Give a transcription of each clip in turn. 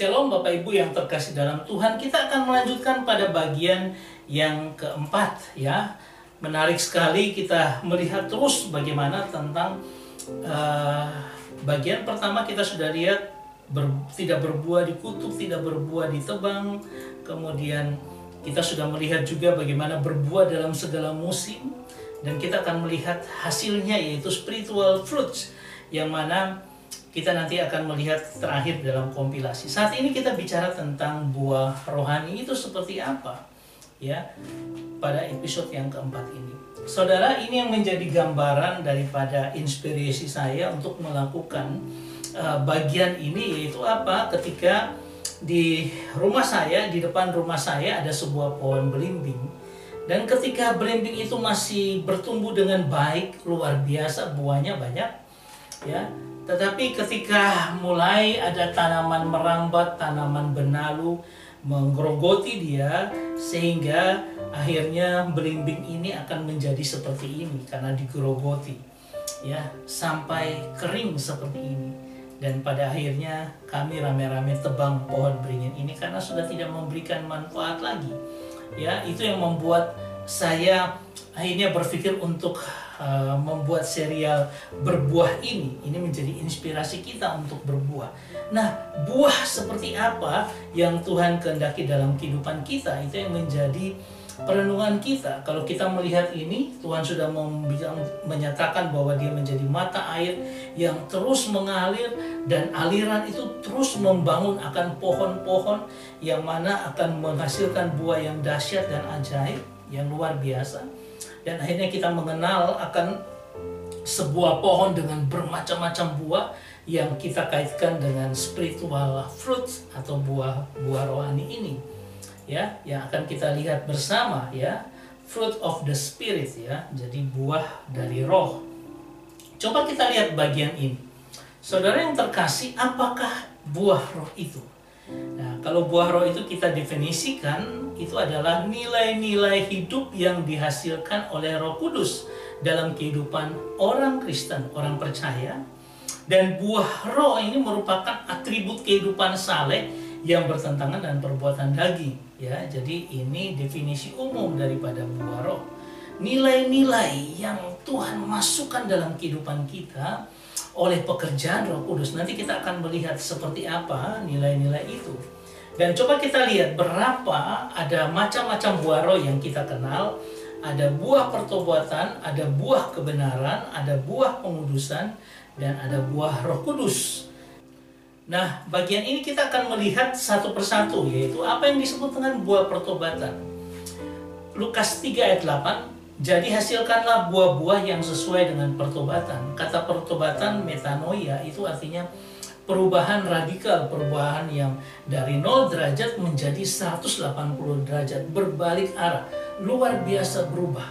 Shalom Bapak Ibu yang terkasih dalam Tuhan. Kita akan melanjutkan pada bagian yang keempat ya. Menarik sekali kita melihat terus bagaimana tentang bagian pertama kita sudah lihat tidak berbuah dikutuk, tidak berbuah ditebang. Kemudian kita sudah melihat juga bagaimana berbuah dalam segala musim. Dan kita akan melihat hasilnya yaitu spiritual fruits, yang mana kita nanti akan melihat terakhir dalam kompilasi. Saat ini kita bicara tentang buah rohani itu seperti apa ya pada episode yang keempat ini. Saudara, ini yang menjadi gambaran daripada inspirasi saya untuk melakukan bagian ini, yaitu apa? Ketika di rumah saya, di depan rumah saya ada sebuah pohon belimbing. Dan ketika belimbing itu masih bertumbuh dengan baik, luar biasa, buahnya banyak ya. Tetapi ketika mulai ada tanaman merambat, tanaman benalu menggerogoti dia, sehingga akhirnya belimbing ini akan menjadi seperti ini karena digerogoti ya, sampai kering seperti ini. Dan pada akhirnya kami rame-rame tebang pohon beringin ini karena sudah tidak memberikan manfaat lagi ya. Itu yang membuat saya akhirnya berpikir untuk membuat serial berbuah ini menjadi inspirasi kita untuk berbuah. Nah, buah seperti apa yang Tuhan kehendaki dalam kehidupan kita, itu yang menjadi perenungan kita. Kalau kita melihat ini, Tuhan sudah menyatakan bahwa dia menjadi mata air yang terus mengalir, dan aliran itu terus membangun akan pohon-pohon yang mana akan menghasilkan buah yang dahsyat dan ajaib, yang luar biasa. Dan akhirnya kita mengenal akan sebuah pohon dengan bermacam-macam buah yang kita kaitkan dengan spiritual fruit atau buah rohani ini ya, yang akan kita lihat bersama ya, fruit of the spirit ya, jadi buah dari roh. Coba kita lihat bagian ini. Saudara yang terkasih, apakah buah roh itu? Nah, kalau buah roh itu kita definisikan, itu adalah nilai-nilai hidup yang dihasilkan oleh Roh Kudus dalam kehidupan orang Kristen, orang percaya. Dan buah roh ini merupakan atribut kehidupan saleh yang bertentangan dengan perbuatan daging ya. Jadi ini definisi umum daripada buah roh. Nilai-nilai yang Tuhan masukkan dalam kehidupan kita oleh pekerjaan Roh Kudus. Nanti kita akan melihat seperti apa nilai-nilai itu. Dan coba kita lihat berapa ada macam-macam buah roh yang kita kenal. Ada buah pertobatan, ada buah kebenaran, ada buah pengudusan, dan ada buah Roh Kudus. Nah, bagian ini kita akan melihat satu persatu, yaitu apa yang disebut dengan buah pertobatan. Lukas 3 ayat 8, jadi hasilkanlah buah-buah yang sesuai dengan pertobatan. Kata pertobatan, metanoia, itu artinya perubahan radikal, perubahan yang dari 0 derajat menjadi 180 derajat, berbalik arah, luar biasa berubah.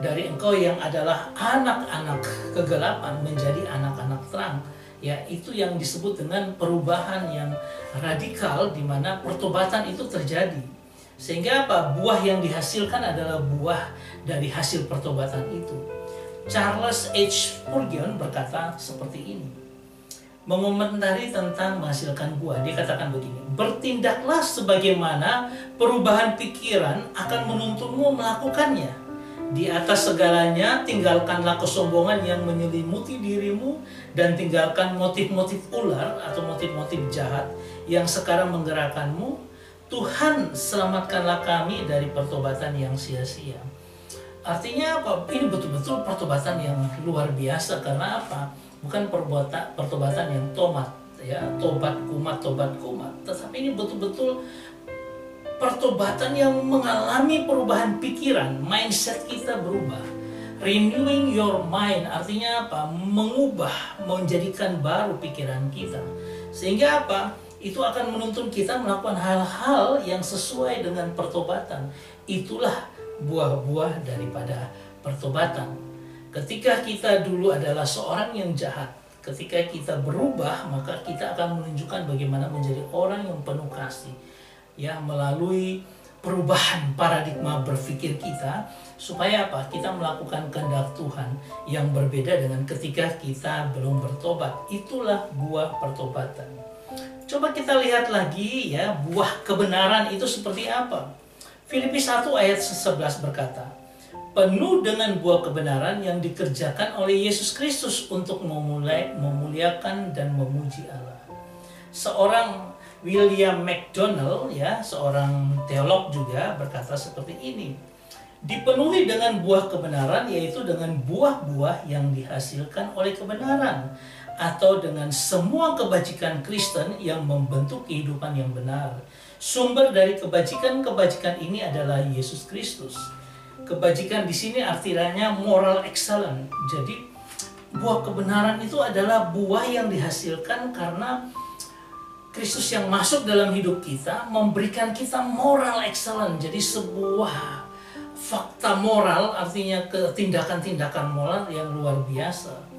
Dari engkau yang adalah anak-anak kegelapan menjadi anak-anak terang. Ya, itu yang disebut dengan perubahan yang radikal, di mana pertobatan itu terjadi. Sehingga apa? Buah yang dihasilkan adalah buah dari hasil pertobatan itu. Charles H. Spurgeon berkata seperti ini, mengomentari tentang menghasilkan buah. Dia katakan begini, bertindaklah sebagaimana perubahan pikiran akan menuntunmu melakukannya. Di atas segalanya, tinggalkanlah kesombongan yang menyelimuti dirimu, dan tinggalkan motif-motif ular atau motif-motif jahat yang sekarang menggerakkanmu. Tuhan, selamatkanlah kami dari pertobatan yang sia-sia. Artinya apa? Ini betul-betul pertobatan yang luar biasa. Karena apa? Bukan pertobatan yang tobat kumat, tetapi ini betul-betul pertobatan yang mengalami perubahan pikiran, mindset kita berubah. Renewing your mind artinya apa? Mengubah, menjadikan baru pikiran kita. Sehingga apa? Itu akan menuntun kita melakukan hal-hal yang sesuai dengan pertobatan. Itulah buah-buah daripada pertobatan. Ketika kita dulu adalah seorang yang jahat, ketika kita berubah, maka kita akan menunjukkan bagaimana menjadi orang yang penuh kasih. Ya, melalui perubahan paradigma berpikir kita, supaya apa? Kita melakukan kehendak Tuhan yang berbeda dengan ketika kita belum bertobat. Itulah buah pertobatan. Coba kita lihat lagi ya, buah kebenaran itu seperti apa. Filipi 1 ayat 11 berkata, penuh dengan buah kebenaran yang dikerjakan oleh Yesus Kristus untuk memuliakan dan memuji Allah. Seorang William MacDonald ya, seorang teolog juga berkata seperti ini. Dipenuhi dengan buah kebenaran, yaitu dengan buah-buah yang dihasilkan oleh kebenaran, atau dengan semua kebajikan Kristen yang membentuk kehidupan yang benar. Sumber dari kebajikan-kebajikan ini adalah Yesus Kristus. Kebajikan di sini artinya moral excellent. Jadi buah kebenaran itu adalah buah yang dihasilkan karena Kristus yang masuk dalam hidup kita memberikan kita moral excellent. Jadi sebuah fakta moral, artinya tindakan-tindakan moral yang luar biasa.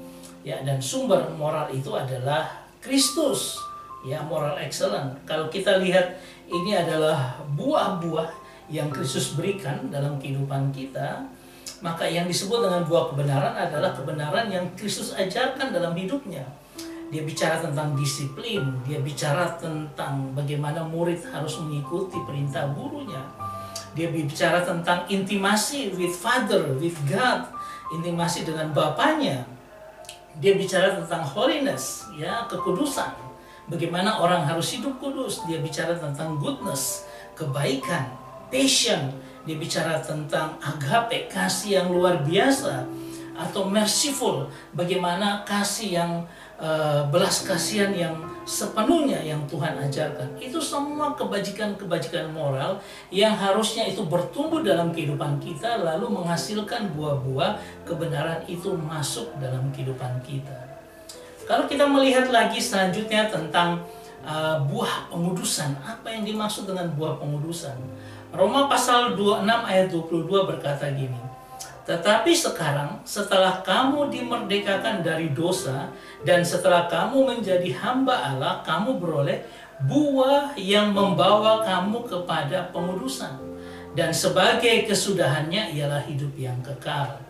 Ya, dan sumber moral itu adalah Kristus. Ya, moral excellent. Kalau kita lihat ini adalah buah-buah yang Kristus berikan dalam kehidupan kita, maka yang disebut dengan buah kebenaran adalah kebenaran yang Kristus ajarkan dalam hidupnya. Dia bicara tentang disiplin, dia bicara tentang bagaimana murid harus mengikuti perintah gurunya. Dia bicara tentang intimasi with Father, with God, intimasi dengan Bapaknya. Dia bicara tentang holiness, ya, kekudusan. Bagaimana orang harus hidup kudus. Dia bicara tentang goodness, kebaikan, passion. Dia bicara tentang agape, kasih yang luar biasa, atau merciful, bagaimana kasih yang belas kasihan yang sepenuhnya yang Tuhan ajarkan. Itu semua kebajikan-kebajikan moral yang harusnya itu bertumbuh dalam kehidupan kita, lalu menghasilkan buah-buah kebenaran itu masuk dalam kehidupan kita. Kalau kita melihat lagi selanjutnya tentang buah pengudusan, apa yang dimaksud dengan buah pengudusan? Roma pasal 26 ayat 22 berkata gini, tetapi sekarang setelah kamu dimerdekakan dari dosa dan setelah kamu menjadi hamba Allah, kamu beroleh buah yang membawa kamu kepada pengudusan. Dan sebagai kesudahannya ialah hidup yang kekal.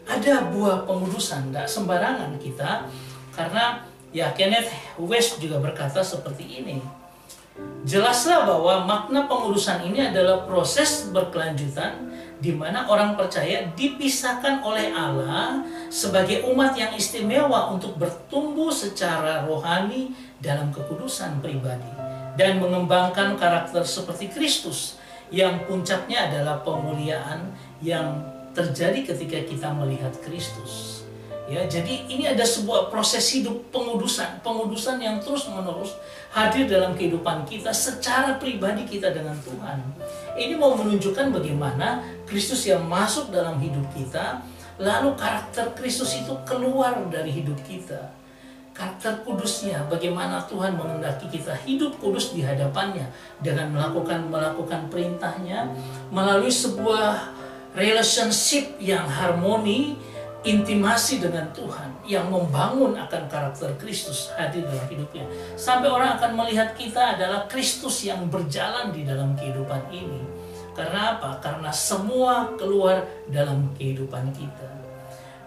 Ada buah pengudusan, tidak sembarangan kita. Karena ya Kenneth West juga berkata seperti ini. Jelaslah bahwa makna pengudusan ini adalah proses berkelanjutan di mana orang percaya dipisahkan oleh Allah sebagai umat yang istimewa untuk bertumbuh secara rohani dalam kekudusan pribadi dan mengembangkan karakter seperti Kristus, yang puncaknya adalah pemuliaan yang terjadi ketika kita melihat Kristus. Ya, jadi ini ada sebuah proses hidup pengudusan yang terus-menerus hadir dalam kehidupan kita secara pribadi kita dengan Tuhan. Ini mau menunjukkan bagaimana Kristus yang masuk dalam hidup kita, lalu karakter Kristus itu keluar dari hidup kita. Karakter kudusnya, bagaimana Tuhan menghendaki kita hidup kudus di hadapannya dengan melakukan perintahnya melalui sebuah relationship yang harmoni, intimasi dengan Tuhan yang membangun akan karakter Kristus hadir dalam hidupnya. Sampai orang akan melihat kita adalah Kristus yang berjalan di dalam kehidupan ini. Karena apa? Karena semua keluar dalam kehidupan kita.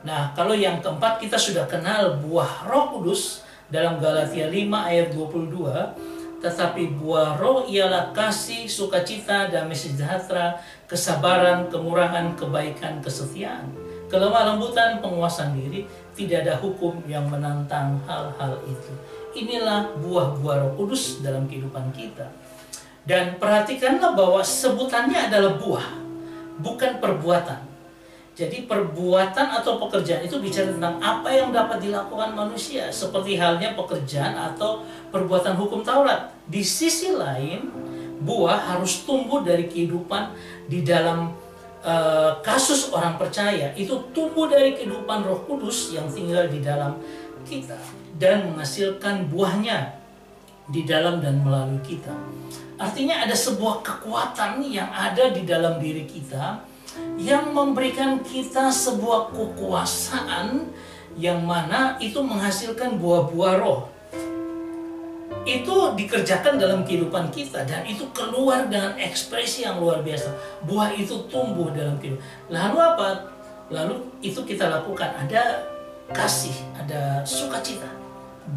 Nah, kalau yang keempat kita sudah kenal buah Roh Kudus dalam Galatia 5 ayat 22. Tetapi buah roh ialah kasih, sukacita, damai sejahtera, kesabaran, kemurahan, kebaikan, kesetiaan, kelemah lembutan, penguasaan diri. Tidak ada hukum yang menantang hal-hal itu. Inilah buah-buah Roh Kudus dalam kehidupan kita. Dan perhatikanlah bahwa sebutannya adalah buah, bukan perbuatan. Jadi perbuatan atau pekerjaan itu bicara tentang apa yang dapat dilakukan manusia, seperti halnya pekerjaan atau perbuatan hukum Taurat. Di sisi lain, buah harus tumbuh dari kehidupan di dalam kasus orang percaya. Itu tumbuh dari kehidupan Roh Kudus yang tinggal di dalam kita dan menghasilkan buahnya di dalam dan melalui kita. Artinya ada sebuah kekuatan yang ada di dalam diri kita yang memberikan kita sebuah kekuasaan yang mana itu menghasilkan buah-buah roh. Itu dikerjakan dalam kehidupan kita dan itu keluar dengan ekspresi yang luar biasa. Buah itu tumbuh dalam kehidupan. Lalu apa? Lalu itu kita lakukan. Ada kasih, ada sukacita,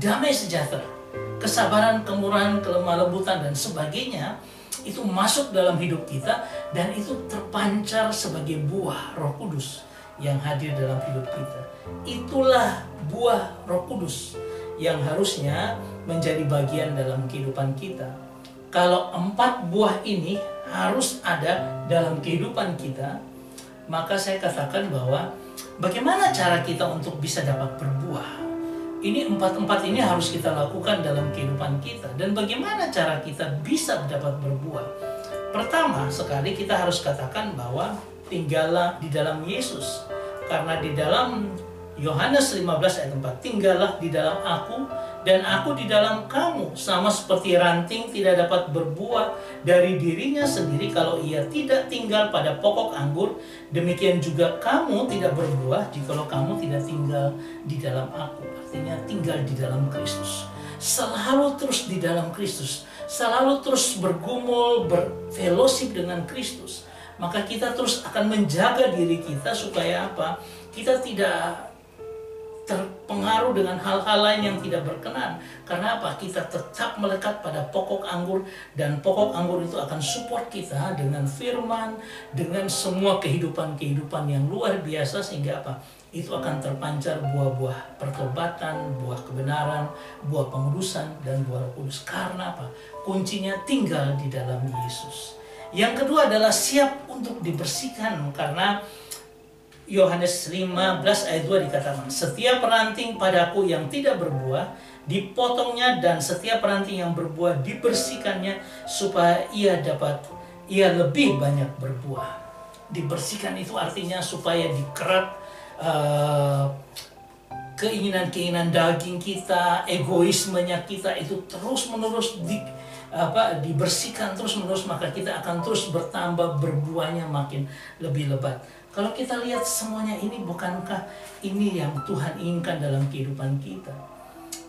damai sejahtera, kesabaran, kemurahan, kelemah lembutan, dan sebagainya, itu masuk dalam hidup kita, dan itu terpancar sebagai buah Roh Kudus yang hadir dalam hidup kita. Itulah buah Roh Kudus yang harusnya menjadi bagian dalam kehidupan kita. Kalau 4 buah ini harus ada dalam kehidupan kita, maka saya katakan bahwa bagaimana cara kita untuk bisa dapat berbuah? Ini 4 ini harus kita lakukan dalam kehidupan kita. Dan bagaimana cara kita bisa dapat berbuah? Pertama sekali kita harus katakan bahwa tinggallah di dalam Yesus. Karena di dalam Yohanes 15 ayat 4, tinggallah di dalam aku dan aku di dalam kamu. Sama seperti ranting tidak dapat berbuah dari dirinya sendiri kalau ia tidak tinggal pada pokok anggur, demikian juga kamu tidak berbuah jikalau kamu tidak tinggal di dalam aku. Artinya tinggal di dalam Kristus. Selalu terus di dalam Kristus. Selalu terus bergumul, berfellowship dengan Kristus. Maka kita terus akan menjaga diri kita supaya apa? Kita tidak terpengaruh dengan hal-hal lain yang tidak berkenan. Karena apa? Kita tetap melekat pada pokok anggur, dan pokok anggur itu akan support kita dengan firman, dengan semua kehidupan-kehidupan yang luar biasa, sehingga apa? Itu akan terpancar buah-buah pertobatan, buah kebenaran, buah pengudusan, dan buah Roh Kudus. Karena apa? Kuncinya tinggal di dalam Yesus. Yang kedua adalah siap untuk dibersihkan, karena Yohanes 15 ayat 2 dikatakan, setiap ranting padaku yang tidak berbuah dipotongnya, dan setiap ranting yang berbuah dibersihkannya supaya ia lebih banyak berbuah. Dibersihkan itu artinya supaya dikerat keinginan-keinginan daging kita, egoismenya kita itu terus-menerus dibersihkan terus-menerus, maka kita akan terus bertambah, berbuahnya makin lebih lebat. Kalau kita lihat semuanya ini, bukankah ini yang Tuhan inginkan dalam kehidupan kita?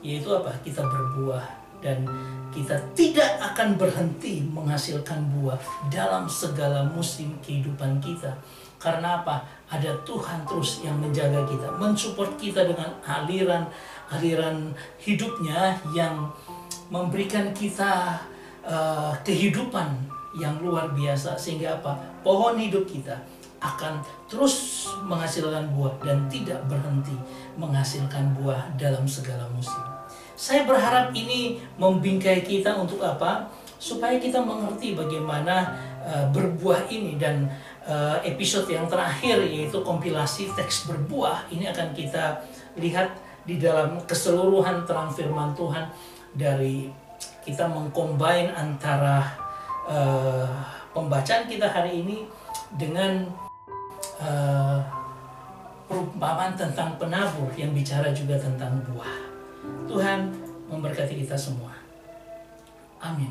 Yaitu apa? Kita berbuah, dan kita tidak akan berhenti menghasilkan buah dalam segala musim kehidupan kita. Karena apa? Ada Tuhan terus yang menjaga kita, mensupport kita dengan aliran hidupnya yang memberikan kita kehidupan yang luar biasa. Sehingga apa? Pohon hidup kita akan terus menghasilkan buah dan tidak berhenti menghasilkan buah dalam segala musim. Saya berharap ini membingkai kita untuk apa? Supaya kita mengerti bagaimana berbuah ini. Dan episode yang terakhir, yaitu kompilasi teks berbuah, ini akan kita lihat di dalam keseluruhan terang firman Tuhan. Dari kita mengcombine antara pembacaan kita hari ini dengan perumpamaan tentang penabur yang bicara juga tentang buah. Tuhan memberkati kita semua. Amin.